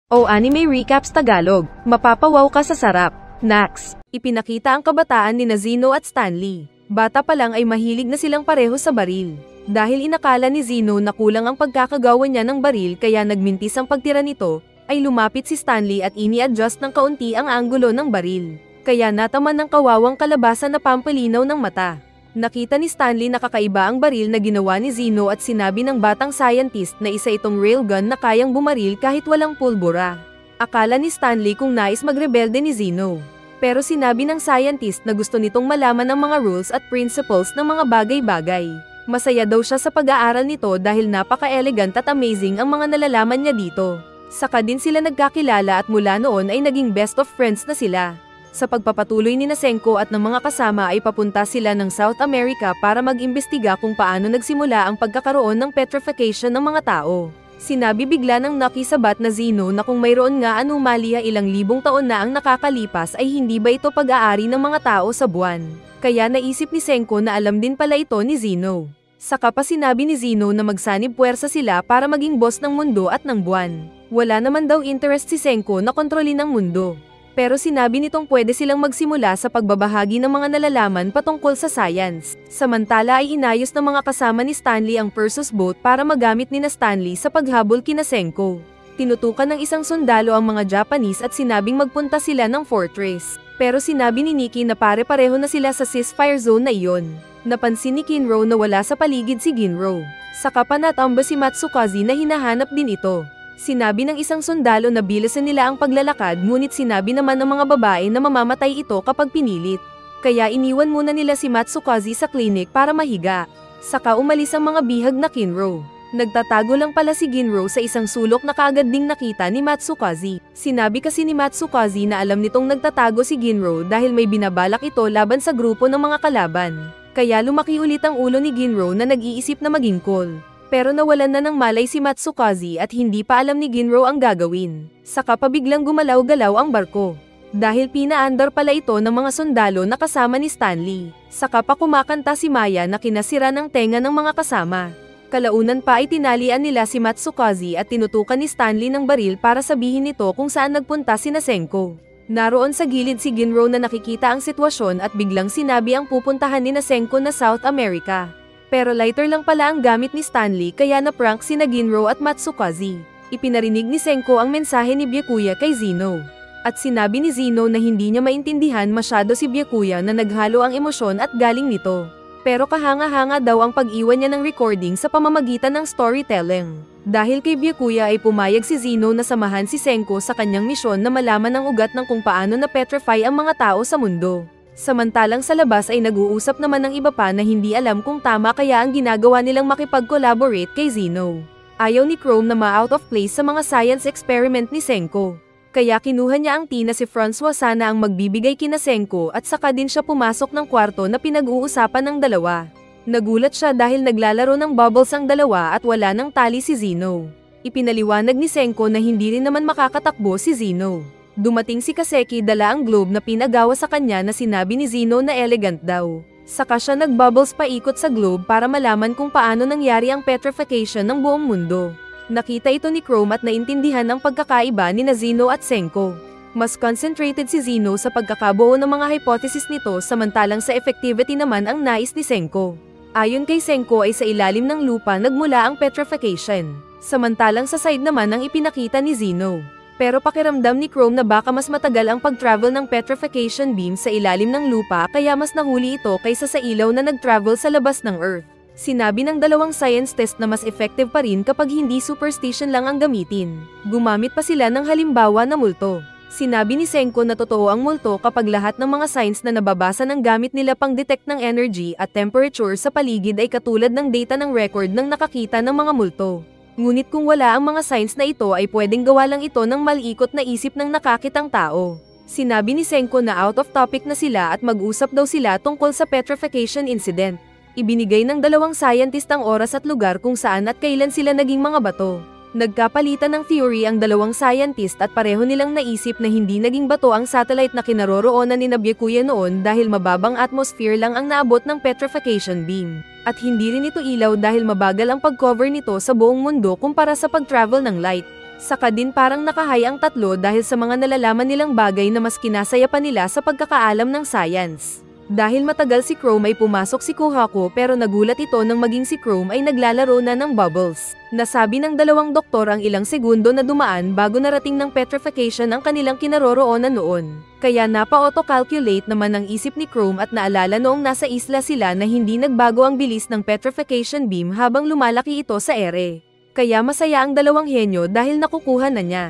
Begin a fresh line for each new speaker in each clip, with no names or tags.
O Anime Recaps Tagalog, mapapawaw ka sa sarap. Nax, ipinakita ang kabataan ni Zeno at Stanley. Bata pa lang ay mahilig na silang pareho sa baril. Dahil inakala ni Zeno na kulang ang pagkakagawa niya ng baril kaya nagmintis ang pagtira nito, ay lumapit si Stanley at ini-adjust ng kaunti ang anggulo ng baril. Kaya nataman ng kawawang kalabasan na pampalinaw ng mata. Nakita ni Stanley na kakaiba ang baril na ginawa ni Zeno at sinabi ng batang scientist na isa itong railgun na kayang bumaril kahit walang pulbura. Akala ni Stanley kung nais magrebelde ni Zeno. Pero sinabi ng scientist na gusto nitong malaman ang mga rules at principles ng mga bagay-bagay. Masaya daw siya sa pag-aaral nito dahil napaka-elegant at amazing ang mga nalalaman niya dito. Saka din sila nagkakilala at mula noon ay naging best of friends na sila. Sa pagpapatuloy ni Senko at ng mga kasama ay papunta sila ng South America para mag-imbestiga kung paano nagsimula ang pagkakaroon ng petrification ng mga tao. Sinabi bigla ng nakisabat na Zeno na kung mayroon nga anomalya ilang libong taon na ang nakakalipas ay hindi ba ito pag-aari ng mga tao sa buwan. Kaya naisip ni Senko na alam din pala ito ni Zeno. Saka pa sinabi ni Zeno na magsanib puwersa sila para maging boss ng mundo at ng buwan. Wala naman daw interest si Senko na kontrolin ang mundo. Pero sinabi nitong pwede silang magsimula sa pagbabahagi ng mga nalalaman patungkol sa science. Samantala ay inayos ng mga kasama ni Stanley ang Perseus boat para magamit ni Stanley sa paghabol kina Senko. Tinutukan ng isang sundalo ang mga Japanese at sinabing magpunta sila ng fortress. Pero sinabi ni Nikki na pare-pareho na sila sa ceasefire zone na iyon. Napansin ni Kinro na wala sa paligid si Ginro. Saka pa natamba si Matsukaze na hinahanap din ito. Sinabi ng isang sundalo na bilisan nila ang paglalakad ngunit sinabi naman ng mga babae na mamamatay ito kapag pinilit. Kaya iniwan muna nila si Matsukaze sa clinic para mahiga. Saka umalis ang mga bihag na Kinro. Nagtatago lang pala si Ginro sa isang sulok na kaagad ding nakita ni Matsukaze. Sinabi kasi ni Matsukaze na alam nitong nagtatago si Ginro dahil may binabalak ito laban sa grupo ng mga kalaban. Kaya lumaki ulit ang ulo ni Ginro na nag-iisip na maging cool. Pero nawalan na ng malay si Matsukaze at hindi pa alam ni Ginro ang gagawin. Saka pa biglang gumalaw-galaw ang barko. Dahil pinaandar pala ito ng mga sundalo na kasama ni Stanley. Saka pa kumakanta si Maya na kinasira ng tenga ng mga kasama. Kalaunan pa ay tinalian nila si Matsukaze at tinutukan ni Stanley ng baril para sabihin nito kung saan nagpunta si Senko. Naroon sa gilid si Ginro na nakikita ang sitwasyon at biglang sinabi ang pupuntahan ni Senko na South America. Pero lighter lang pala ang gamit ni Stanley kaya na-prank sina Ginro at Matsukaze. Ipinarinig ni Senko ang mensahe ni Byakuya kay Zeno. At sinabi ni Zeno na hindi niya maintindihan masyado si Byakuya na naghalo ang emosyon at galing nito. Pero kahanga-hanga daw ang pag-iwan niya ng recording sa pamamagitan ng storytelling. Dahil kay Byakuya ay pumayag si Zeno na samahan si Senko sa kanyang misyon na malaman ang ugat ng kung paano na-petrify ang mga tao sa mundo. Samantalang sa labas ay nag-uusap naman ng iba pa na hindi alam kung tama kaya ang ginagawa nilang makipag-collaborate kay Zeno. Ayaw ni Chrome na ma-out of place sa mga science experiment ni Senko. Kaya kinuha niya ang tina si Francois sana ang magbibigay kina Senko at saka din siya pumasok ng kwarto na pinag-uusapan ng dalawa. Nagulat siya dahil naglalaro ng bubbles ang dalawa at wala ng tali si Zeno. Ipinaliwanag ni Senko na hindi rin naman makakatakbo si Zeno. Dumating si Kaseki dala ang globe na pinagawa sa kanya na sinabi ni Zeno na elegant daw. Saka siya nagbubbles paikot sa globe para malaman kung paano nangyari ang petrification ng buong mundo. Nakita ito ni Chrome at naintindihan ang pagkakaiba ni Zeno at Senko. Mas concentrated si Zeno sa pagkakabuo ng mga hypothesis nito samantalang sa effectivity naman ang nais ni Senko. Ayon kay Senko ay sa ilalim ng lupa nagmula ang petrification. Samantalang sa side naman ang ipinakita ni Zeno. Pero pakiramdam ni Chrome na baka mas matagal ang pag-travel ng petrification beam sa ilalim ng lupa kaya mas nahuli ito kaysa sa ilaw na nag-travel sa labas ng Earth. Sinabi ng dalawang science test na mas effective pa rin kapag hindi superstition lang ang gamitin. Gumamit pa sila ng halimbawa na multo. Sinabi ni Senko na totoo ang multo kapag lahat ng mga signs na nababasa ng gamit nila pang detect ng energy at temperature sa paligid ay katulad ng data ng record ng nakakita ng mga multo. Ngunit kung wala ang mga signs na ito ay pwedeng gawa lang ito ng malikot na isip ng nakakitang tao. Sinabi ni Senko na out of topic na sila at mag-usap daw sila tungkol sa petrification incident. Ibinigay ng dalawang scientist ang oras at lugar kung saan at kailan sila naging mga bato. Nagkapalitan ng theory ang dalawang scientist at pareho nilang naisip na hindi naging bato ang satellite na kinaroroonan ni Byakuya noon dahil mababang atmosphere lang ang naabot ng petrification beam. At hindi rin ito ilaw dahil mabagal ang pag-cover nito sa buong mundo kumpara sa pag-travel ng light. Saka din parang nakahay ang tatlo dahil sa mga nalalaman nilang bagay na mas kinasaya pa nila sa pagkakaalam ng science. Dahil matagal si Chrome ay pumasok si Kohaku pero nagulat ito nang maging si Chrome ay naglalaro na ng bubbles. Nasabi ng dalawang doktor ang ilang segundo na dumaan bago narating ng petrification ang kanilang kinaroroonan noon. Kaya napa-auto-calculate naman ang isip ni Chrome at naalala noong nasa isla sila na hindi nagbago ang bilis ng petrification beam habang lumalaki ito sa ere. Kaya masaya ang dalawang henyo dahil nakukuha na niya.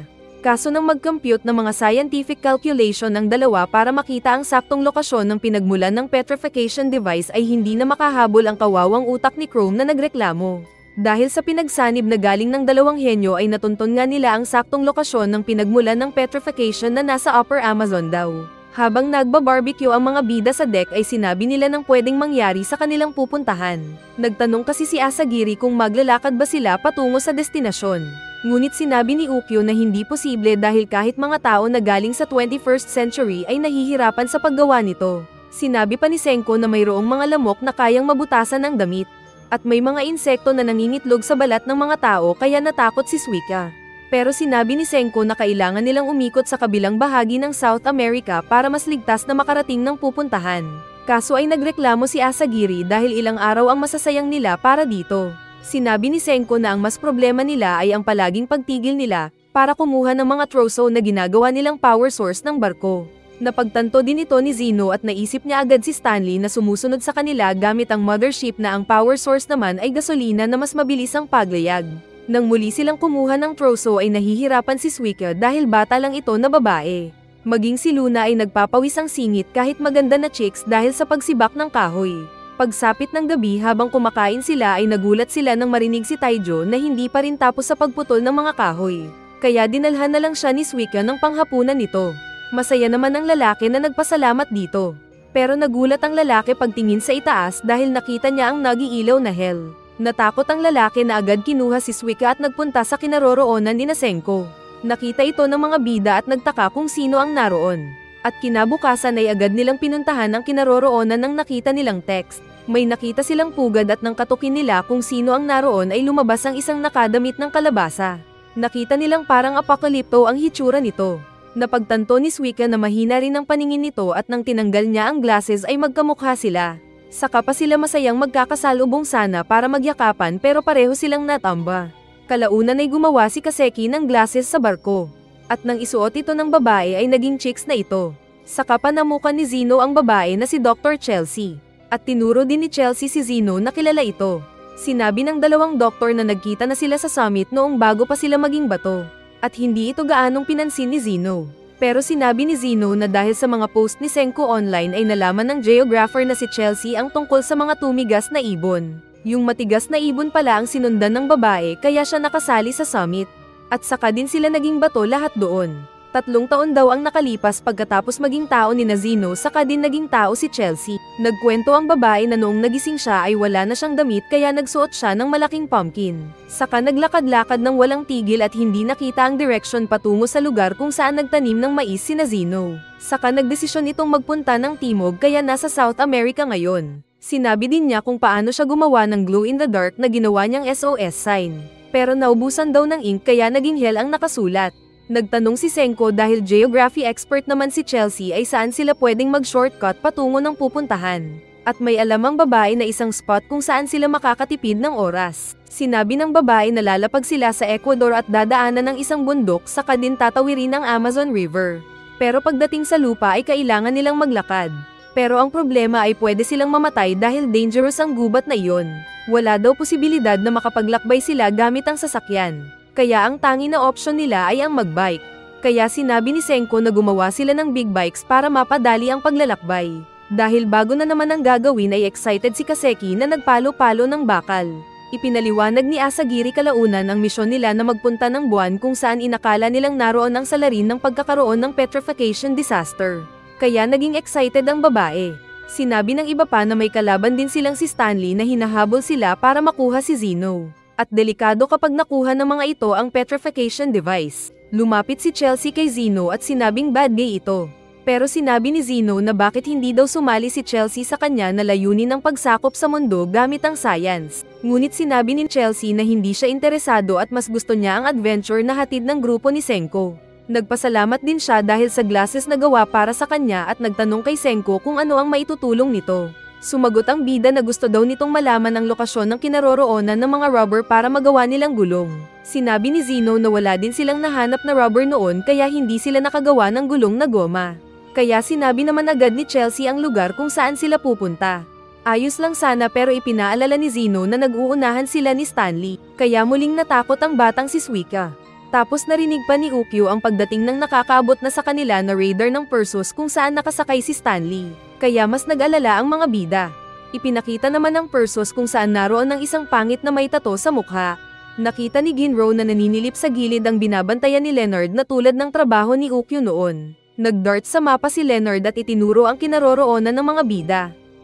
Kaso nang mag-compute ng mga scientific calculation ng dalawa para makita ang saktong lokasyon ng pinagmulan ng petrification device ay hindi na makahabol ang kawawang utak ni Chrome na nagreklamo. Dahil sa pinagsanib na galing ng dalawang henyo ay natunton nga nila ang saktong lokasyon ng pinagmulan ng petrification na nasa Upper Amazon daw. Habang nagba-barbecue ang mga bida sa deck ay sinabi nila ng pwedeng mangyari sa kanilang pupuntahan. Nagtanong kasi si Asagiri kung maglalakad ba sila patungo sa destinasyon. Ngunit sinabi ni Ukyo na hindi posible dahil kahit mga tao na galing sa 21st century ay nahihirapan sa paggawa nito. Sinabi pa ni Senko na mayroong mga lamok na kayang mabutasan ng damit. At may mga insekto na nangingitlog sa balat ng mga tao kaya natakot si Suika. Pero sinabi ni Senko na kailangan nilang umikot sa kabilang bahagi ng South America para mas ligtas na makarating ng pupuntahan. Kaso ay nagreklamo si Asagiri dahil ilang araw ang masasayang nila para dito. Sinabi ni Senko na ang mas problema nila ay ang palaging pagtigil nila para kumuha ng mga troso na ginagawa nilang power source ng barko. Napagtanto din ito ni Zeno at naisip niya agad si Stanley na sumusunod sa kanila gamit ang mothership na ang power source naman ay gasolina na mas mabilis ang paglayag. Nang muli silang kumuha ng troso ay nahihirapan si Suika dahil bata lang ito na babae. Maging si Luna ay nagpapawis ang singit kahit maganda na chicks dahil sa pagsibak ng kahoy. Pagsapit ng gabi habang kumakain sila ay nagulat sila nang marinig si Taijo na hindi pa rin tapos sa pagputol ng mga kahoy. Kaya dinalhan na lang siya ni Suika ng panghapunan nito. Masaya naman ang lalaki na nagpasalamat dito. Pero nagulat ang lalaki pagtingin sa itaas dahil nakita niya ang nagiilaw na hell. Natakot ang lalaki na agad kinuha si Suika at nagpunta sa kinaroroonan ni Senko. Nakita ito ng mga bida at nagtaka kung sino ang naroon. At kinabukasan ay agad nilang pinuntahan ang kinaroroonan ng nakita nilang text. May nakita silang pugad at nang katukin nila kung sino ang naroon ay lumabas ang isang nakadamit ng kalabasa. Nakita nilang parang apokalipto ang hitsura nito. Napagtanto ni Suika na mahina rin ang paningin nito at nang tinanggal niya ang glasses ay magkamukha sila. Saka pa sila masayang magkakasalubong sana para magyakapan pero pareho silang natamba. Kalaunan ay gumawa si Kaseki ng glasses sa barko. At nang isuot ito ng babae ay naging chicks na ito. Saka pa namukan ni Zeno ang babae na si Dr. Chelsea. At tinuro din ni Chelsea si Zeno na kilala ito. Sinabi ng dalawang doktor na nagkita na sila sa summit noong bago pa sila maging bato. At hindi ito gaanong pinansin ni Zeno. Pero sinabi ni Zeno na dahil sa mga post ni Senko online ay nalaman ng geographer na si Chelsea ang tungkol sa mga tumigas na ibon. Yung matigas na ibon pala ang sinundan ng babae kaya siya nakasali sa summit. At saka din sila naging bato lahat doon. 3 taon daw ang nakalipas pagkatapos maging tao ni Zeno saka din naging tao si Chelsea. Nagkwento ang babae na noong nagising siya ay wala na siyang damit kaya nagsuot siya ng malaking pumpkin. Saka naglakad-lakad ng walang tigil at hindi nakita ang direction patungo sa lugar kung saan nagtanim ng mais si Zeno. Saka nagdesisyon itong magpunta ng timog kaya nasa South America ngayon. Sinabi din niya kung paano siya gumawa ng glow-in-the-dark na ginawa niyang SOS sign. Pero naubusan daw ng ink kaya naging hell ang nakasulat. Nagtanong si Senko dahil geography expert naman si Chelsea ay saan sila pwedeng mag-shortcut patungo ng pupuntahan. At may alamang babae na isang spot kung saan sila makakatipid ng oras. Sinabi ng babae na lalapag sila sa Ecuador at dadaanan ng isang bundok saka din tatawirin ang Amazon River. Pero pagdating sa lupa ay kailangan nilang maglakad. Pero ang problema ay pwede silang mamatay dahil dangerous ang gubat na iyon. Wala daw posibilidad na makapaglakbay sila gamit ang sasakyan. Kaya ang tangi na option nila ay ang magbike. Kaya sinabi ni Senko na gumawa sila ng big bikes para mapadali ang paglalakbay. Dahil bago na naman ang gagawin ay excited si Kaseki na nagpalo-palo ng bakal. Ipinaliwanag ni Asagiri kalaunan ang misyon nila na magpunta ng buwan kung saan inakala nilang naroon ang salarin ng pagkakaroon ng petrification disaster. Kaya naging excited ang babae. Sinabi ng iba pa na may kalaban din silang si Stanley na hinahabol sila para makuha si Zeno. At delikado kapag nakuha ng mga ito ang petrification device. Lumapit si Chelsea kay Zeno at sinabing bad gay ito. Pero sinabi ni Zeno na bakit hindi daw sumali si Chelsea sa kanya na layunin ng pagsakop sa mundo gamit ang science. Ngunit sinabi ni Chelsea na hindi siya interesado at mas gusto niya ang adventure na hatid ng grupo ni Senko. Nagpasalamat din siya dahil sa glasses na gawa para sa kanya at nagtanong kay Senko kung ano ang maitutulong nito. Sumagot ang bida na gusto daw nitong malaman ang lokasyon ng kinaroroonan ng mga robber para magawa nilang gulong. Sinabi ni Zeno na wala din silang nahanap na robber noon kaya hindi sila nakagawa ng gulong na goma. Kaya sinabi naman agad ni Chelsea ang lugar kung saan sila pupunta. Ayos lang sana pero ipinaalala ni Zeno na nag-uunahan sila ni Stanley, kaya muling natakot ang batang si Suika. Tapos narinig pa ni Ukyo ang pagdating ng nakakaabot na sa kanila na raider ng Perseus kung saan nakasakay si Stanley, kaya mas nag-alala ang mga bida. Ipinakita naman ng Perseus kung saan naroon ang isang pangit na may tato sa mukha. Nakita ni Ginro na naninilip sa gilid ang binabantayan ni Leonard na tulad ng trabaho ni Ukyo noon. Nag-dart sa mapa si Leonard at itinuro ang kinaroroonan ng mga bida.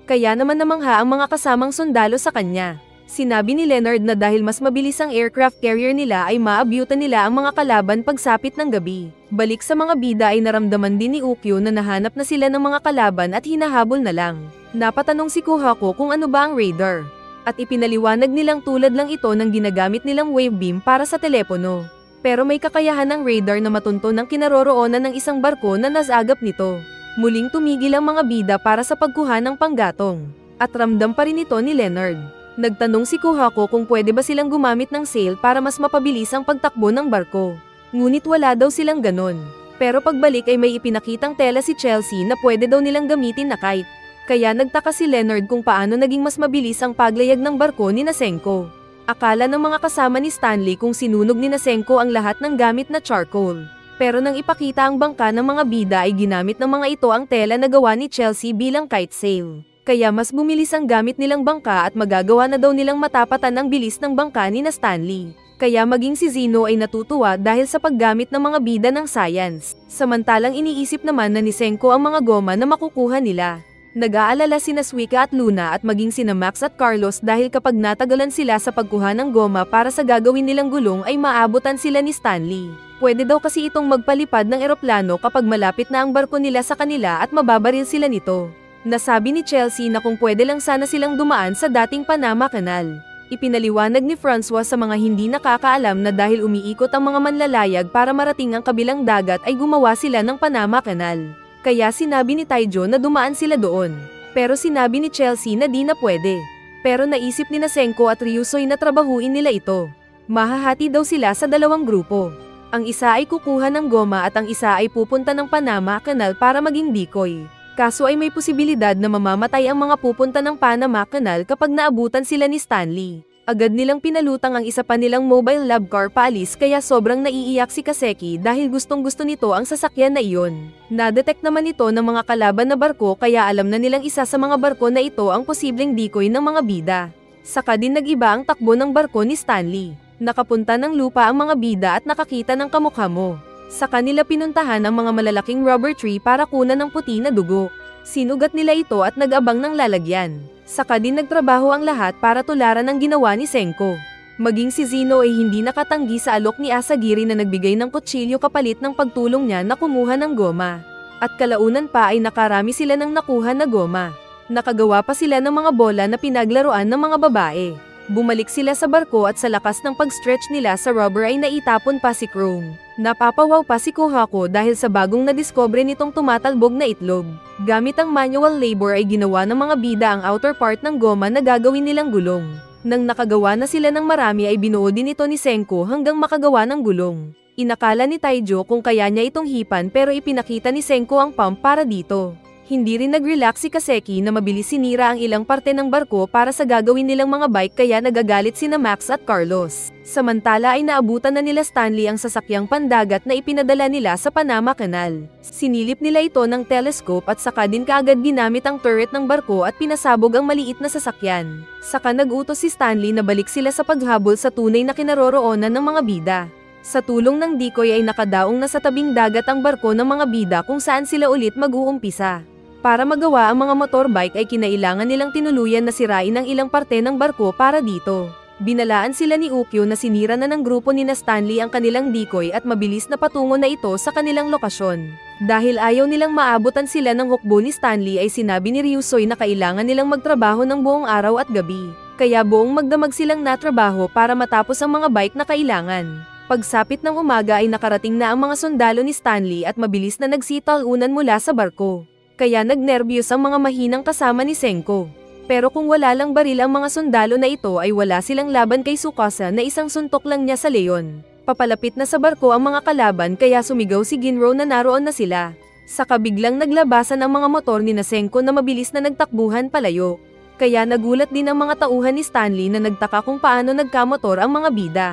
Kaya naman namangha ang mga kasamang sundalo sa kanya. Sinabi ni Leonard na dahil mas mabilis ang aircraft carrier nila ay maabyutan nila ang mga kalaban pagsapit ng gabi. Balik sa mga bida ay naramdaman din ni Ukyo na nahanap na sila ng mga kalaban at hinahabol na lang. Napatanong si Kuhako kung ano ba ang radar. At ipinaliwanag nilang tulad lang ito ng ginagamit nilang wave beam para sa telepono. Pero may kakayahan ng radar na matunto ng kinaroroonan ng isang barko na nasagap nito. Muling tumigil ang mga bida para sa pagkuha ng panggatong. At ramdam pa rin ito ni Leonard. Nagtanong si Kuhako kung pwede ba silang gumamit ng sail para mas mapabilis ang pagtakbo ng barko. Ngunit wala daw silang ganon. Pero pagbalik ay may ipinakitang tela si Chelsea na pwede daw nilang gamitin na kite. Kaya nagtaka si Leonard kung paano naging mas mabilis ang paglayag ng barko ni Senko. Akala ng mga kasama ni Stanley kung sinunog ni Senko ang lahat ng gamit na charcoal. Pero nang ipakita ang bangka ng mga bida ay ginamit ng mga ito ang tela na gawa ni Chelsea bilang kite sail. Kaya mas bumilis ang gamit nilang bangka at magagawa na daw nilang matapatan ang bilis ng bangka ni Stanley. Kaya maging si Zeno ay natutuwa dahil sa paggamit ng mga bida ng science. Samantalang iniisip naman na ni Senko ang mga goma na makukuha nila. Nag-aalala sina Suika at Luna at maging sina Max at Carlos dahil kapag natagalan sila sa pagkuha ng goma para sa gagawin nilang gulong ay maabutan sila ni Stanley. Pwede daw kasi itong magpalipad ng eroplano kapag malapit na ang barko nila sa kanila at mababaril sila nito. Nasabi ni Chelsea na kung pwede lang sana silang dumaan sa dating Panama Canal. Ipinaliwanag ni Francois sa mga hindi nakakaalam na dahil umiikot ang mga manlalayag para marating ang kabilang dagat ay gumawa sila ng Panama Canal. Kaya sinabi ni Taijo na dumaan sila doon. Pero sinabi ni Chelsea na di na pwede. Pero naisip ni Senko at Ryusoy na trabahuin nila ito. Mahahati daw sila sa dalawang grupo. Ang isa ay kukuha ng goma at ang isa ay pupunta ng Panama Canal para maging decoy. Kaso ay may posibilidad na mamamatay ang mga pupunta ng Panama Canal kapag naabutan sila ni Stanley. Agad nilang pinalutang ang isa pa nilang mobile lab car paalis kaya sobrang naiiyak si Kaseki dahil gustong-gusto nito ang sasakyan na iyon. Na-detect naman ito ng mga kalaban na barko kaya alam na nilang isa sa mga barko na ito ang posibleng decoy ng mga bida. Saka din nag-iba ang takbo ng barko ni Stanley. Nakapunta ng lupa ang mga bida at nakakita ng kamukha mo. Sa kanila pinuntahan ang mga malalaking rubber tree para kunan ng puti na dugo. Sinugat nila ito at nag-abang ng lalagyan. Saka din nagtrabaho ang lahat para tularan ang ginawa ni Senko. Maging si Zeno ay hindi nakatanggi sa alok ni Asagiri na nagbigay ng kutsilyo kapalit ng pagtulong niya na kumuha ng goma. At kalaunan pa ay nakarami sila ng nakuha na goma. Nakagawa pa sila ng mga bola na pinaglaruan ng mga babae. Bumalik sila sa barko at sa lakas ng pag-stretch nila sa rubber ay naitapon pa si Chrome. Napapawaw pa si Kuhako dahil sa bagong nadiskubre nitong tumatalbog na itlog. Gamit ang manual labor ay ginawa ng mga bida ang outer part ng goma na gagawin nilang gulong. Nang nakagawa na sila ng marami ay binuo din ito ni Senko hanggang makagawa ng gulong. Inakala ni Taijo kung kaya niya itong hipan pero ipinakita ni Senko ang pump para dito. Hindi rin nag-relax si Kaseki na mabilis sinira ang ilang parte ng barko para sa gagawin nilang mga bike kaya nagagalit sina Max at Carlos. Samantala ay naabutan na nila Stanley ang sasakyang pandagat na ipinadala nila sa Panama Canal. Sinilip nila ito ng telescope at saka din kaagad ginamit ang turret ng barko at pinasabog ang maliit na sasakyan. Saka nag-utos si Stanley na balik sila sa paghabol sa tunay na kinaroroonan ng mga bida. Sa tulong ng decoy ay nakadaong na sa tabing dagat ang barko ng mga bida kung saan sila ulit mag-uumpisa. Para magawa ang mga motorbike ay kinailangan nilang tinuluyan na sirain ang ilang parte ng barko para dito. Binalaan sila ni Ukyo na sinira na ng grupo ni Stanley ang kanilang decoy at mabilis na patungo na ito sa kanilang lokasyon. Dahil ayaw nilang maabutan sila ng hukbo ni Stanley ay sinabi ni Ryusui na kailangan nilang magtrabaho ng buong araw at gabi. Kaya buong magdamag silang natrabaho para matapos ang mga bike na kailangan. Pagsapit ng umaga ay nakarating na ang mga sundalo ni Stanley at mabilis na nagsitalunan mula sa barko. Kaya nagnerbiyos ang mga mahinang kasama ni Senko. Pero kung wala lang baril ang mga sundalo na ito ay wala silang laban kay Tsukasa na isang suntok lang niya sa leon. Papalapit na sa barko ang mga kalaban kaya sumigaw si Ginro na naroon na sila. Saka biglang naglabasan ang mga motor ni Senko na mabilis na nagtakbuhan palayo. Kaya nagulat din ang mga tauhan ni Stanley na nagtaka kung paano nagkamotor ang mga bida.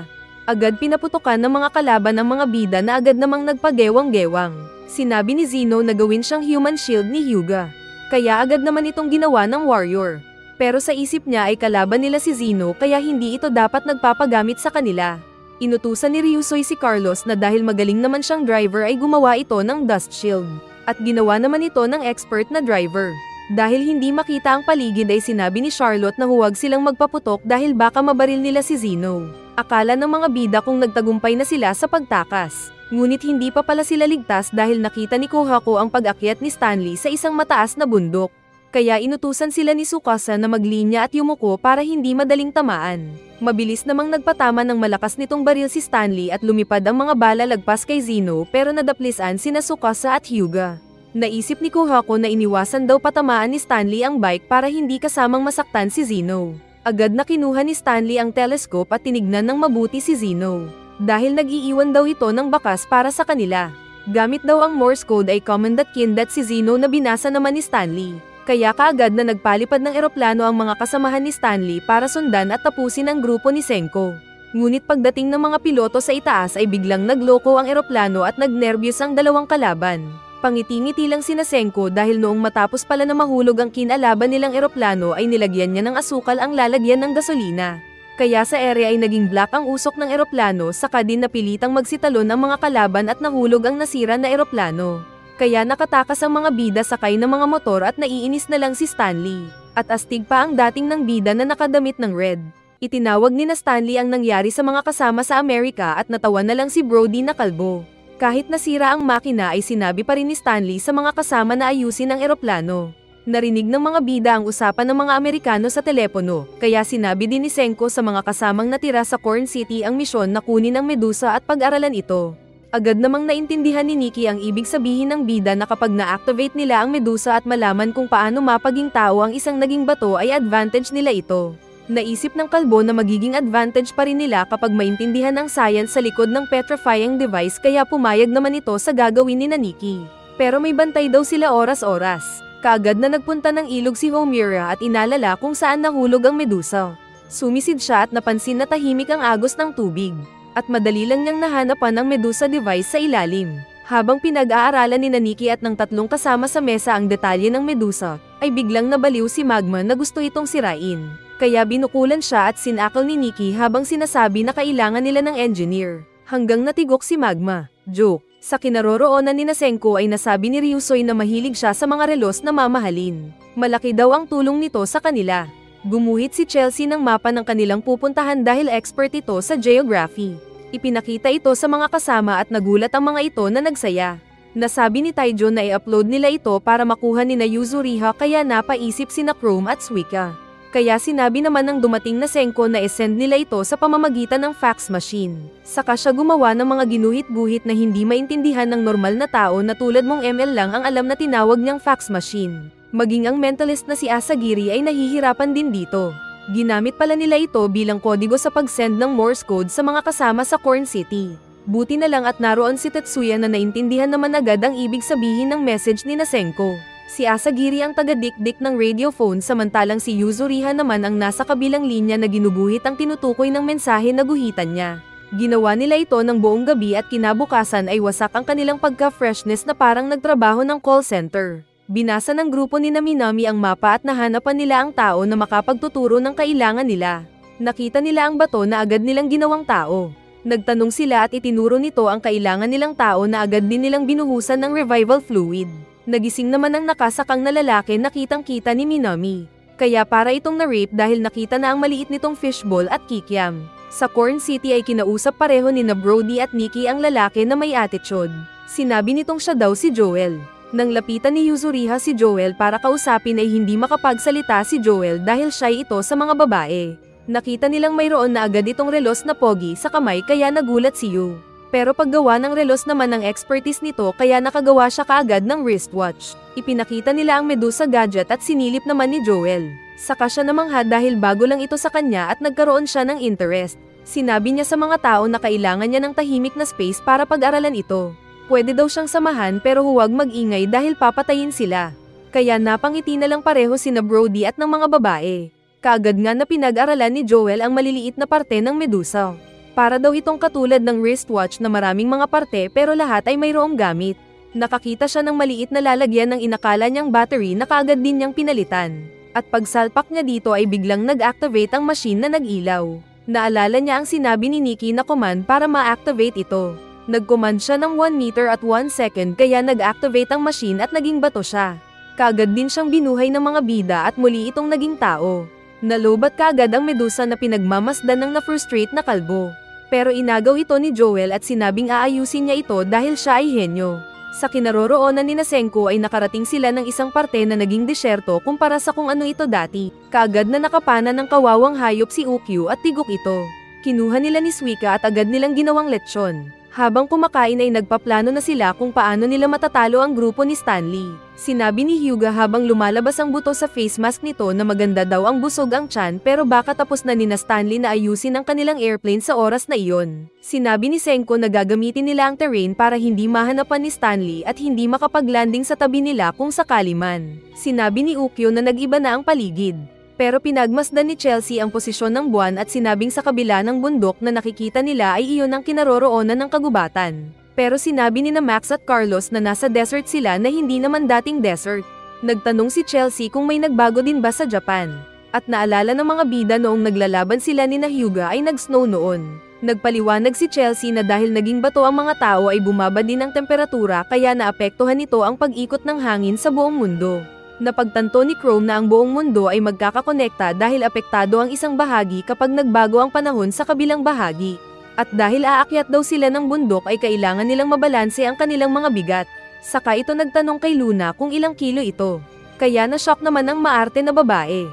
Agad pinaputukan ng mga kalaban ng mga bida na agad namang nagpagewang-gewang. Sinabi ni Zeno na gawin siyang human shield ni Hyuga. Kaya agad naman itong ginawa ng warrior. Pero sa isip niya ay kalaban nila si Zeno kaya hindi ito dapat nagpapagamit sa kanila. Inutusan ni Ryusui si Carlos na dahil magaling naman siyang driver ay gumawa ito ng dust shield. At ginawa naman ito ng expert na driver. Dahil hindi makita ang paligid ay sinabi ni Charlotte na huwag silang magpaputok dahil baka mabaril nila si Zeno. Akala ng mga bida kung nagtagumpay na sila sa pagtakas. Ngunit hindi pa pala sila ligtas dahil nakita ni Kohako ang pag-akyat ni Stanley sa isang mataas na bundok. Kaya inutusan sila ni Tsukasa na maglinya at yumuko para hindi madaling tamaan. Mabilis namang nagpatama ng malakas nitong baril si Stanley at lumipad ang mga bala lagpas kay Zeno pero nadaplisan sina Tsukasa at Hyuga. Naisip ni Kohako na iniwasan daw patamaan ni Stanley ang bike para hindi kasamang masaktan si Zeno. Agad na kinuha ni Stanley ang telescope at tinignan ng mabuti si Zeno. Dahil nag-iiwan daw ito ng bakas para sa kanila. Gamit daw ang Morse code ay Commandant Kindat si Zeno na binasa naman ni Stanley. Kaya kaagad na nagpalipad ng eroplano ang mga kasamahan ni Stanley para sundan at tapusin ang grupo ni Senko. Ngunit pagdating ng mga piloto sa itaas ay biglang nagloko ang eroplano at nagnerbiyos ang dalawang kalaban. Pangiti-ngiti lang sina Senko dahil noong matapos pala na mahulog ang kinalaban nilang eroplano ay nilagyan niya ng asukal ang lalagyan ng gasolina. Kaya sa ere ay naging black ang usok ng eroplano saka din napilitang magsitalon ang mga kalaban at nahulog ang nasira na eroplano. Kaya nakatakas ang mga bida sakay ng mga motor at naiinis na lang si Stanley. At astig pa ang dating ng bida na nakadamit ng red. Itinawag ni na Stanley ang nangyari sa mga kasama sa Amerika at natawa na lang si Brody na kalbo. Kahit nasira ang makina ay sinabi pa rin ni Stanley sa mga kasama na ayusin ang eroplano. Narinig ng mga bida ang usapan ng mga Amerikano sa telepono, kaya sinabi din ni Senko sa mga kasamang natira sa Corn City ang misyon na kunin ang Medusa at pag-aralan ito. Agad namang naintindihan ni Nikki ang ibig sabihin ng bida na kapag na-activate nila ang Medusa at malaman kung paano mapaging tao ang isang naging bato ay advantage nila ito. Naisip ng kalbo na magiging advantage pa rin nila kapag maintindihan ang science sa likod ng petrifying device kaya pumayag naman ito sa gagawin ni Nikki. Pero may bantay daw sila oras-oras. Kaagad na nagpunta ng ilog si Homura at inalala kung saan nahulog ang Medusa. Sumisid siya at napansin na tahimik ang agos ng tubig. At madali lang niyang nahanapan ang Medusa device sa ilalim. Habang pinag-aaralan ni Nikki at ng tatlong kasama sa mesa ang detalye ng Medusa, ay biglang nabaliw si Magma na gusto itong sirain. Kaya binukulan siya at sinakal ni Nikki habang sinasabi na kailangan nila ng engineer. Hanggang natigok si Magma. Joke. Sa kinaroroonan ni Senko ay nasabi ni Ryusui na mahilig siya sa mga relos na mamahalin. Malaki daw ang tulong nito sa kanila. Gumuhit si Chelsea ng mapa ng kanilang pupuntahan dahil expert ito sa geography. Ipinakita ito sa mga kasama at nagulat ang mga ito na nagsaya. Nasabi ni Taijo na i-upload nila ito para makuha ni Yuzuriha kaya napaisip sina Chrome at Suika. Kaya sinabi naman ng dumating na Senko na i-send nila ito sa pamamagitan ng fax machine. Saka siya gumawa ng mga ginuhit-guhit na hindi maintindihan ng normal na tao na tulad mong ML lang ang alam na tinawag niyang fax machine. Maging ang mentalist na si Asagiri ay nahihirapan din dito. Ginamit pala nila ito bilang kodigo sa pag-send ng Morse code sa mga kasama sa Corn City. Buti na lang at naroon si Tetsuya na naintindihan naman agad ang ibig sabihin ng message ni Senko. Si Asagiri ang taga-dikdik ng radiophone samantalang si Yuzuriha naman ang nasa kabilang linya na ginuguhit ang tinutukoy ng mensahe na guhitan niya. Ginawa nila ito ng buong gabi at kinabukasan ay wasak ang kanilang pagka-freshness na parang nagtrabaho ng call center. Binasa ng grupo ni Minami ang mapa at nahanapan nila ang tao na makapagtuturo ng kailangan nila. Nakita nila ang bato na agad nilang ginawang tao. Nagtanong sila at itinuro nito ang kailangan nilang tao na agad din nilang binuhusan ng revival fluid. Nagising naman ang nakasakang na lalaki na kitang-kita ni Minami. Kaya para itong na-rape dahil nakita na ang maliit nitong fishball at kikiam. Sa Corn City ay kinausap pareho ni na Brody at Nikki ang lalaki na may attitude. Sinabi nitong siya daw si Joel. Nang lapitan ni Yuzuriha si Joel para kausapin ay hindi makapagsalita si Joel dahil shy ito sa mga babae. Nakita nilang mayroon na agad itong relos na pogi sa kamay kaya nagulat si Yu. Pero paggawa ng relos naman ng expertise nito kaya nakagawa siya kaagad ng wristwatch. Ipinakita nila ang Medusa gadget at sinilip naman ni Joel. Saka siya namangha dahil bago lang ito sa kanya at nagkaroon siya ng interest. Sinabi niya sa mga tao na kailangan niya ng tahimik na space para pag-aralan ito. Pwede daw siyang samahan pero huwag mag-ingay dahil papatayin sila. Kaya napangiti na lang pareho sina Brody at ng mga babae. Kaagad nga na pinag-aralan ni Joel ang maliliit na parte ng Medusa. Para daw itong katulad ng wristwatch na maraming mga parte pero lahat ay mayroong gamit. Nakakita siya ng maliit na lalagyan ng inakala niyang battery na kaagad din niyang pinalitan. At pagsalpak niya dito ay biglang nag-activate ang machine na nag-ilaw. Naalala niya ang sinabi ni Nikki na command para ma-activate ito. Nag-command siya ng 1 meter at 1 second kaya nag-activate ang machine at naging bato siya. Kaagad din siyang binuhay ng mga bida at muli itong naging tao. Nalobat kaagad ang Medusa na pinagmamasdan ng na-frustrate na kalbo. Pero inagaw ito ni Joel at sinabing aayusin niya ito dahil siya ay henyo. Sa kinaroroonan ni Senko ay nakarating sila ng isang parte na naging disyerto kumpara sa kung ano ito dati. Kaagad na nakapana ng kawawang hayop si Ukyu at tigok ito. Kinuha nila ni Suika at agad nilang ginawang lechon. Habang kumakain ay nagpaplano na sila kung paano nila matatalo ang grupo ni Stanley. Sinabi ni Hyuga habang lumalabas ang buto sa face mask nito na maganda daw ang busog ang tiyan pero baka tapos na nina Stanley na ayusin ang kanilang airplane sa oras na iyon. Sinabi ni Senko na gagamitin nila ang terrain para hindi mahanapan ni Stanley at hindi makapaglanding sa tabi nila kung sakali man. Sinabi ni Ukyo na nag-iba na ang paligid. Pero pinagmasdan ni Chelsea ang posisyon ng buwan at sinabing sa kabila ng bundok na nakikita nila ay iyon ang kinaroroonan ng kagubatan. Pero sinabi ni na Max at Carlos na nasa desert sila na hindi naman dating desert. Nagtanong si Chelsea kung may nagbago din ba sa Japan. At naalala ng mga bida noong naglalaban sila ni na Hyuga ay nag-snow noon. Nagpaliwanag si Chelsea na dahil naging bato ang mga tao ay bumaba din ang temperatura kaya naapektuhan nito ang pag-ikot ng hangin sa buong mundo. Napagtanto ni Chrome na ang buong mundo ay magkakakonekta dahil apektado ang isang bahagi kapag nagbago ang panahon sa kabilang bahagi. At dahil aakyat daw sila ng bundok ay kailangan nilang mabalanse ang kanilang mga bigat. Saka ito nagtanong kay Luna kung ilang kilo ito. Kaya na-shock naman ang maarte na babae.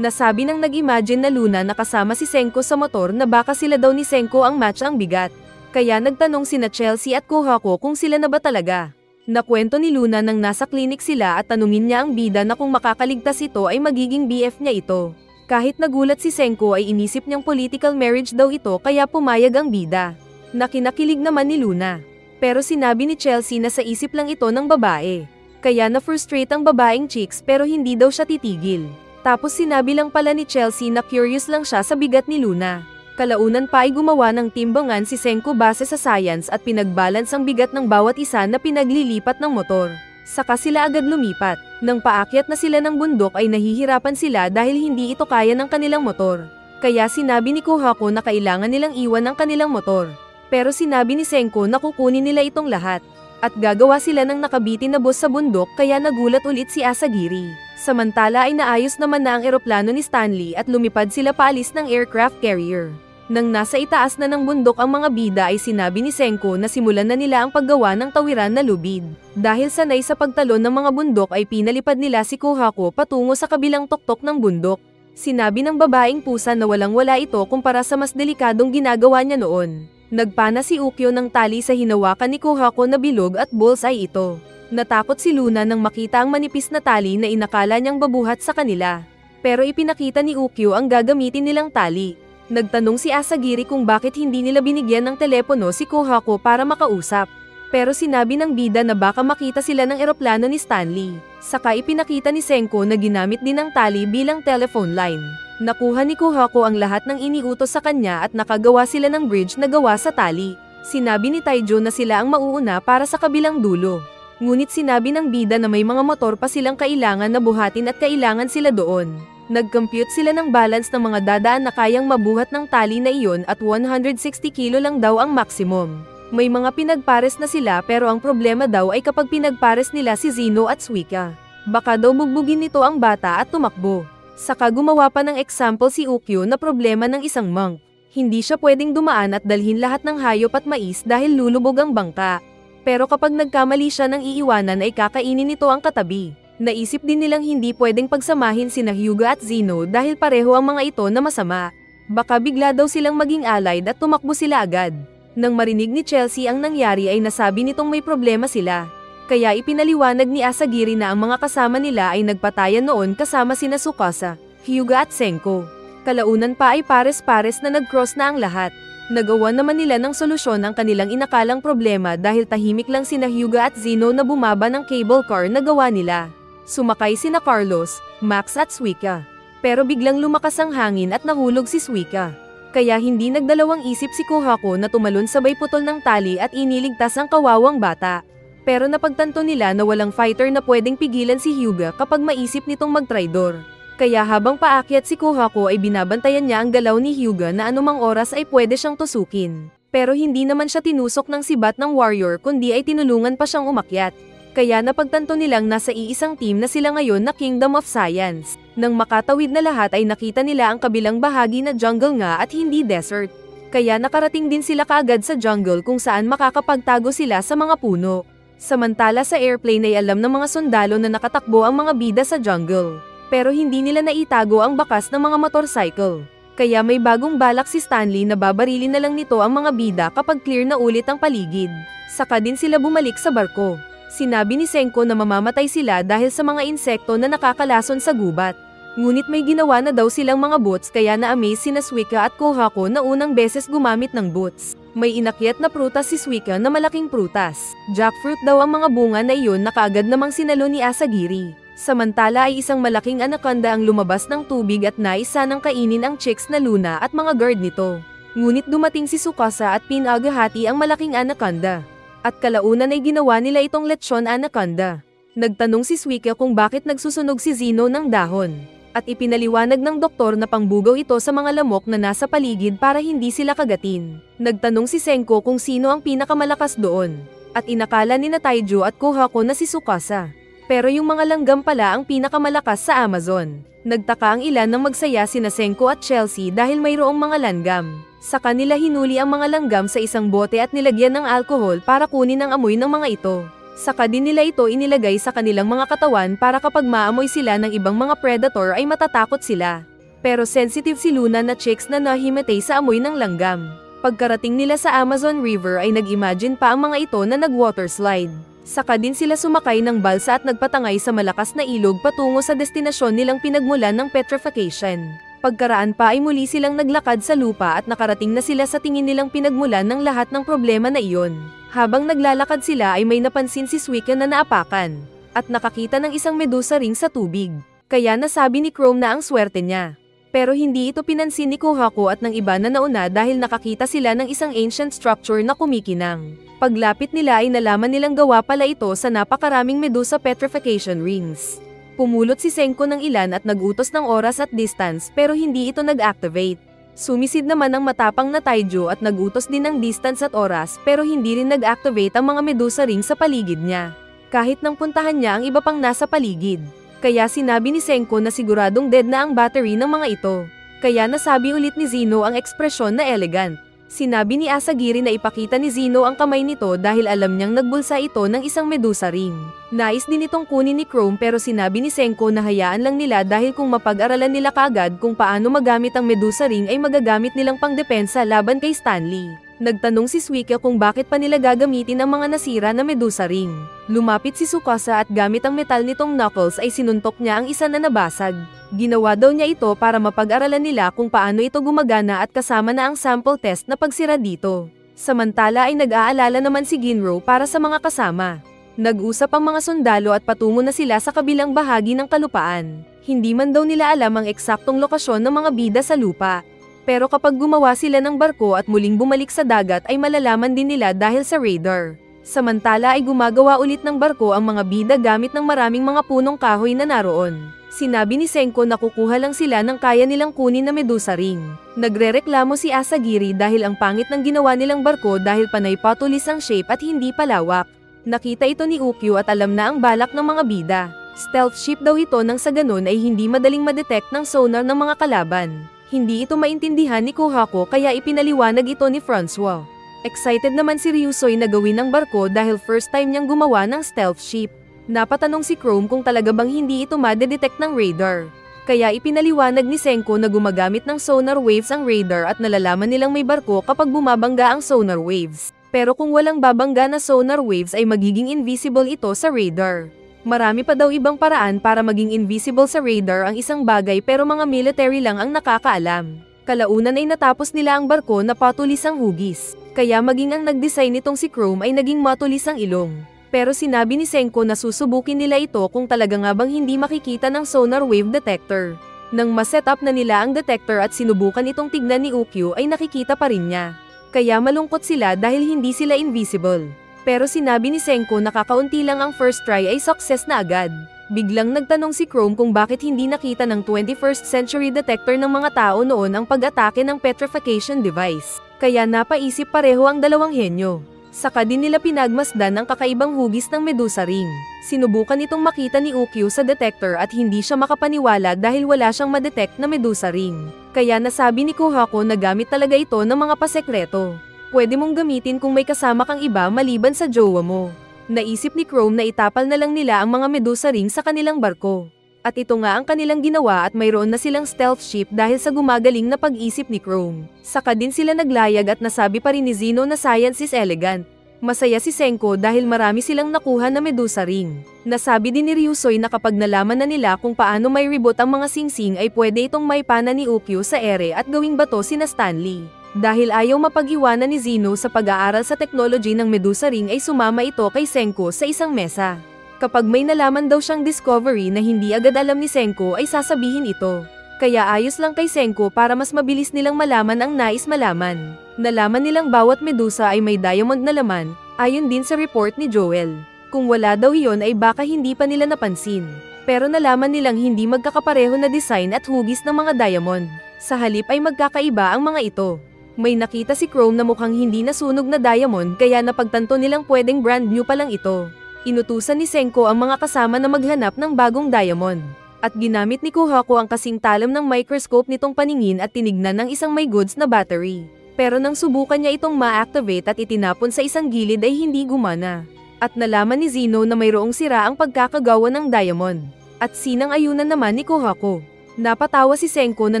Nasabi ng nag-imagine na Luna na kasama si Senko sa motor na baka sila daw ni Senko ang match ang bigat. Kaya nagtanong sina Chelsea at Kohako kung sila na ba talaga. Nakwento ni Luna nang nasa klinik sila at tanungin niya ang bida na kung makakaligtas ito ay magiging BF niya ito. Kahit nagulat si Senko ay inisip niyang political marriage daw ito kaya pumayag ang bida. Nakinakilig naman ni Luna. Pero sinabi ni Chelsea na sa isip lang ito ng babae. Kaya na-frustrate ang babaeng chicks pero hindi daw siya titigil. Tapos sinabi lang pala ni Chelsea na curious lang siya sa bigat ni Luna. Kalaunan pa ay gumawa ng timbangan si Senko base sa science at pinagbalance ang bigat ng bawat isa na pinaglilipat ng motor. Saka sila agad lumipat. Nang paakyat na sila ng bundok ay nahihirapan sila dahil hindi ito kaya ng kanilang motor. Kaya sinabi ni Kohako na kailangan nilang iwan ang kanilang motor. Pero sinabi ni Senko na kukunin nila itong lahat. At gagawa sila ng nakabitin na bus sa bundok kaya nagulat ulit si Asagiri. Samantala ay naayos naman na ang eroplano ni Stanley at lumipad sila paalis ng aircraft carrier. Nang nasa itaas na ng bundok ang mga bida ay sinabi ni Senko na simulan na nila ang paggawa ng tawiran na lubid. Dahil sanay sa pagtalon ng mga bundok ay pinalipad nila si Kohako patungo sa kabilang tuktok ng bundok. Sinabi ng babaeng pusa na walang-wala ito kumpara sa mas delikadong ginagawa niya noon. Nagpana si Ukyo ng tali sa hinawakan ni Kohako na bilog at bullseye ito. Natakot si Luna nang makita ang manipis na tali na inakala niyang babuhat sa kanila. Pero ipinakita ni Ukyo ang gagamitin nilang tali. Nagtanong si Asagiri kung bakit hindi nila binigyan ng telepono si Kohako para makausap. Pero sinabi ng bida na baka makita sila ng eroplano ni Stanley. Saka ipinakita ni Senko na ginamit din ang tali bilang telephone line. Nakuha ni Kohako ang lahat ng iniutos sa kanya at nakagawa sila ng bridge na gawa sa tali. Sinabi ni Taijo na sila ang mauuna para sa kabilang dulo. Ngunit sinabi ng bida na may mga motor pa silang kailangan na buhatin at kailangan sila doon. Nag-compute sila ng balance ng mga dadaan na kayang mabuhat ng tali na iyon at 160 kilo lang daw ang maximum. May mga pinagpares na sila pero ang problema daw ay kapag pinagpares nila si Zino at Suika. Baka daw bugbugin nito ang bata at tumakbo. Saka gumawa pa ng example si Ukyo na problema ng isang monk. Hindi siya pwedeng dumaan at dalhin lahat ng hayop at mais dahil lulubog ang bangka. Pero kapag nagkamali siya ng iiwanan ay kakainin nito ang katabi. Naisip din nilang hindi pwedeng pagsamahin sina Hyuga at Zeno dahil pareho ang mga ito na masama. Baka bigla daw silang maging allied at tumakbo sila agad. Nang marinig ni Chelsea ang nangyari ay nasabi nitong may problema sila. Kaya ipinaliwanag ni Asagiri na ang mga kasama nila ay nagpatayan noon kasama sina Tsukasa, Hyuga at Senko. Kalaunan pa ay pares-pares na nag-cross na ang lahat. Nagawa naman nila ng solusyon ang kanilang inakalang problema dahil tahimik lang sina Hyuga at Zeno na bumaba ng cable car na gawa nila. Sumakay sina Carlos, Max at Suika. Pero biglang lumakas ang hangin at nahulog si Suika. Kaya hindi nagdalawang isip si Kohako na tumalon sabay putol ng tali at iniligtas ang kawawang bata. Pero napagtanto nila na walang fighter na pwedeng pigilan si Hyuga kapag maisip nitong magtraidor. Kaya habang paakyat si Kohako ay binabantayan niya ang galaw ni Hyuga na anumang oras ay pwede siyang tusukin. Pero hindi naman siya tinusok ng sibat ng warrior kundi ay tinulungan pa siyang umakyat. Kaya napagtanto nilang nasa iisang team na sila ngayon na Kingdom of Science. Nang makatawid na lahat ay nakita nila ang kabilang bahagi na jungle nga at hindi desert. Kaya nakarating din sila kaagad sa jungle kung saan makakapagtago sila sa mga puno. Samantala sa airplane ay alam ng mga sundalo na nakatakbo ang mga bida sa jungle. Pero hindi nila naitago ang bakas ng mga motorcycle. Kaya may bagong balak si Stanley na babarilin na lang nito ang mga bida kapag clear na ulit ang paligid. Saka din sila bumalik sa barko. Sinabi ni Senko na mamamatay sila dahil sa mga insekto na nakakalason sa gubat. Ngunit may ginawa na daw silang mga boots kaya na-amaze sina Suika at Kohako na unang beses gumamit ng boots. May inakyat na prutas si Suika na malaking prutas. Jackfruit daw ang mga bunga na iyon na kaagad namang sinalo ni Asagiri. Samantala ay isang malaking anaconda ang lumabas ng tubig at nais sanang kainin ang chicks na Luna at mga guard nito. Ngunit dumating si Tsukasa at pinagahati ang malaking anaconda. At kalaunan ay ginawa nila itong lechon anaconda. Nagtanong si Suika kung bakit nagsusunog si Zeno ng dahon. At ipinaliwanag ng doktor na pangbugaw ito sa mga lamok na nasa paligid para hindi sila kagatin. Nagtanong si Senko kung sino ang pinakamalakas doon. At inakala ni Taiju at Kohako na si Tsukasa. Pero yung mga langgam pala ang pinakamalakas sa Amazon. Nagtaka ang ilan nang magsaya sina Senko at Chelsea dahil mayroong mga langgam. Sa kanila hinuli ang mga langgam sa isang bote at nilagyan ng alkohol para kunin ang amoy ng mga ito. Saka din nila ito inilagay sa kanilang mga katawan para kapag maamoy sila ng ibang mga predator ay matatakot sila. Pero sensitive si Luna na chicks na nahimatay sa amoy ng langgam. Pagkarating nila sa Amazon River ay nag-imagine pa ang mga ito na nag-water slide. Saka din sila sumakay ng balsa at nagpatangay sa malakas na ilog patungo sa destinasyon nilang pinagmulan ng petrification. Pagkaraan pa ay muli silang naglakad sa lupa at nakarating na sila sa tingin nilang pinagmulan ng lahat ng problema na iyon. Habang naglalakad sila ay may napansin si Suika na naapakan. At nakakita ng isang medusa ring sa tubig. Kaya nasabi ni Chrome na ang swerte niya. Pero hindi ito pinansin ni Kohako at ng iba na nauna dahil nakakita sila ng isang ancient structure na kumikinang. Paglapit nila ay nalaman nilang gawa pala ito sa napakaraming medusa petrification rings. Pumulot si Senko ng ilan at nagutos ng oras at distance pero hindi ito nag-activate. Sumisid naman ang matapang na Taiju at nagutos din ng distance at oras pero hindi rin nag-activate ang mga medusa ring sa paligid niya. Kahit nang puntahan niya ang iba pang nasa paligid. Kaya sinabi ni Senko na siguradong dead na ang battery ng mga ito. Kaya nasabi ulit ni Zeno ang ekspresyon na elegant. Sinabi ni Asagiri na ipakita ni Zeno ang kamay nito dahil alam niyang nagbulsa ito ng isang medusa ring. Nais din itong kunin ni Chrome pero sinabi ni Senko na hayaan lang nila dahil kung mapag-aralan nila kaagad kung paano magamit ang medusa ring ay magagamit nilang pangdepensa laban kay Stanley. Nagtanong si Suika kung bakit pa nila gagamitin ang mga nasira na medusa ring. Lumapit si Tsukasa at gamit ang metal nitong knuckles ay sinuntok niya ang isa na nabasag. Ginawa daw niya ito para mapag-aralan nila kung paano ito gumagana at kasama na ang sample test na pagsira dito. Samantala ay nag-aalala naman si Ginro para sa mga kasama. Nag-usap ang mga sundalo at patungo na sila sa kabilang bahagi ng kalupaan. Hindi man daw nila alam ang eksaktong lokasyon ng mga bida sa lupa. Pero kapag gumawa sila ng barko at muling bumalik sa dagat ay malalaman din nila dahil sa radar. Samantala ay gumagawa ulit ng barko ang mga bida gamit ng maraming mga punong kahoy na naroon. Sinabi ni Senko na kukuha lang sila ng kaya nilang kunin na medusa ring. Nagrereklamo si Asagiri dahil ang pangit ng ginawa nilang barko dahil panay patulis ang shape at hindi palawak. Nakita ito ni Ukyo at alam na ang balak ng mga bida. Stealth ship daw ito nang sa ganun ay hindi madaling madetect ng sonar ng mga kalaban. Hindi ito maintindihan ni Kohako kaya ipinaliwanag ito ni Francois. Excited naman si Ryusui na gawin ang barko dahil first time niyang gumawa ng stealth ship. Napatanong si Chrome kung talaga bang hindi ito madedetect ng radar. Kaya ipinaliwanag ni Senko na gumagamit ng sonar waves ang radar at nalalaman nilang may barko kapag bumabangga ang sonar waves. Pero kung walang babangga na sonar waves ay magiging invisible ito sa radar. Marami pa daw ibang paraan para maging invisible sa radar ang isang bagay pero mga military lang ang nakakaalam. Kalaunan ay natapos nila ang barko na patulis ang hugis. Kaya maging ang nag-design nitong si Chrome ay naging matulis ang ilong. Pero sinabi ni Senko na susubukin nila ito kung talaga nga bang hindi makikita ng sonar wave detector. Nang ma-set up na nila ang detector at sinubukan itong tignan ni Ukyu ay nakikita pa rin niya. Kaya malungkot sila dahil hindi sila invisible. Pero sinabi ni Senko na kakaunti lang ang first try ay success na agad. Biglang nagtanong si Chrome kung bakit hindi nakita ng 21st century detector ng mga tao noon ang pag-atake ng petrification device. Kaya napaisip pareho ang dalawang henyo. Saka din nila pinagmasdan ang kakaibang hugis ng Medusa ring. Sinubukan itong makita ni Ukyu sa detector at hindi siya makapaniwala dahil wala siyang madetect na Medusa ring. Kaya nasabi ni Kohako na gamit talaga ito ng mga pasekreto. Pwede mong gamitin kung may kasama kang iba maliban sa jowa mo. Naisip ni Chrome na itapal na lang nila ang mga Medusa ring sa kanilang barko. At ito nga ang kanilang ginawa at mayroon na silang stealth ship dahil sa gumagaling na pag-isip ni Chrome. Saka din sila naglayag at nasabi pa rin ni Zeno na science is elegant. Masaya si Senko dahil marami silang nakuha na Medusa ring. Nasabi din ni Ryusui na kapag nalaman na nila kung paano may reboot ang mga singsing ay pwede itong maipana ni Ukyu sa ere at gawing bato sina Stanley. Dahil ayaw mapag-iwanan ni Zeno sa pag-aaral sa technology ng Medusa ring ay sumama ito kay Senko sa isang mesa. Kapag may nalaman daw siyang discovery na hindi agad alam ni Senko ay sasabihin ito. Kaya ayos lang kay Senko para mas mabilis nilang malaman ang nais malaman. Nalaman nilang bawat Medusa ay may diamond na laman, ayon din sa report ni Joel. Kung wala daw iyon ay baka hindi pa nila napansin. Pero nalaman nilang hindi magkakapareho na design at hugis ng mga diamond. Sa halip ay magkakaiba ang mga ito. May nakita si Chrome na mukhang hindi nasunog na diamond kaya napagtanto nilang pwedeng brand new pa lang ito. Inutusan ni Senko ang mga kasama na maghanap ng bagong diamond. At ginamit ni Kohako ang kasing talam ng microscope nitong paningin at tinignan ng isang may goods na battery. Pero nang subukan niya itong ma-activate at itinapon sa isang gilid ay hindi gumana. At nalaman ni Zeno na mayroong sira ang pagkakagawa ng diamond. At sinang-ayunan naman ni Kohako. Napatawa si Senko na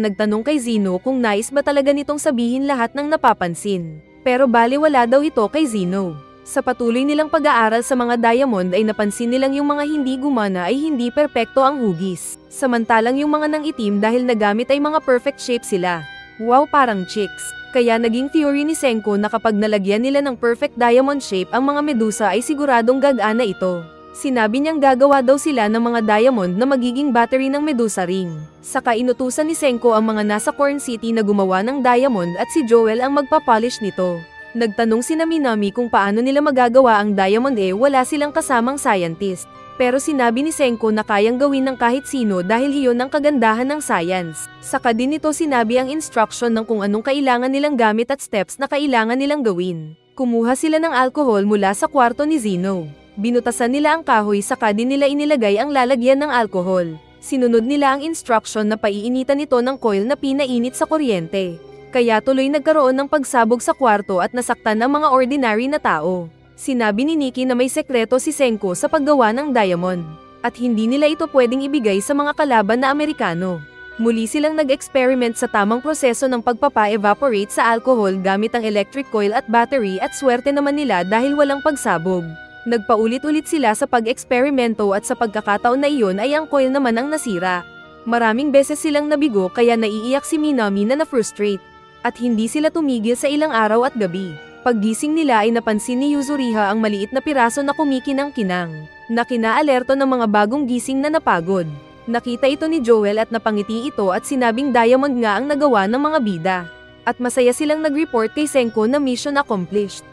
nagtanong kay Zeno kung nais ba talaga nitong sabihin lahat ng napapansin. Pero baliwala daw ito kay Zeno. Sa patuloy nilang pag-aaral sa mga diamond ay napansin nilang yung mga hindi gumana ay hindi perpekto ang hugis. Samantalang yung mga nang itim dahil nagamit ay mga perfect shape sila. Wow, parang chicks. Kaya naging theory ni Senko na kapag nalagyan nila ng perfect diamond shape ang mga Medusa ay siguradong gagana ito. Sinabi niyang gagawa daw sila ng mga diamond na magiging battery ng Medusa ring. Saka inutusan ni Senko ang mga nasa Corn City na gumawa ng diamond at si Joel ang magpapolish nito. Nagtanong si Minami kung paano nila magagawa ang diamond wala silang kasamang scientist. Pero sinabi ni Senko na kayang gawin ng kahit sino dahil iyon ang kagandahan ng science. Saka din nito sinabi ang instruction ng kung anong kailangan nilang gamit at steps na kailangan nilang gawin. Kumuha sila ng alcohol mula sa kwarto ni Zeno. Binutasan nila ang kahoy saka din nila inilagay ang lalagyan ng alcohol. Sinunod nila ang instruction na paiinitan ito ng coil na pinainit sa kuryente. Kaya tuloy nagkaroon ng pagsabog sa kwarto at nasaktan ang mga ordinary na tao. Sinabi ni Nikki na may sekreto si Senko sa paggawa ng diamond. At hindi nila ito pwedeng ibigay sa mga kalaban na Amerikano. Muli silang nag-experiment sa tamang proseso ng pagpapa-evaporate sa alcohol gamit ang electric coil at battery at swerte naman nila dahil walang pagsabog. Nagpaulit-ulit sila sa pag-eksperimento at sa pagkakataon na iyon ay ang coil naman ang nasira. Maraming beses silang nabigo kaya naiiyak si Minami na na-frustrate. At hindi sila tumigil sa ilang araw at gabi. Paggising nila ay napansin ni Yuzuriha ang maliit na piraso na kumikinang-kinang. Na kinaalerto ng mga bagong gising na napagod. Nakita ito ni Joel at napangiti ito at sinabing diamond nga ang nagawa ng mga bida. At masaya silang nag-report kay Senko na mission accomplished.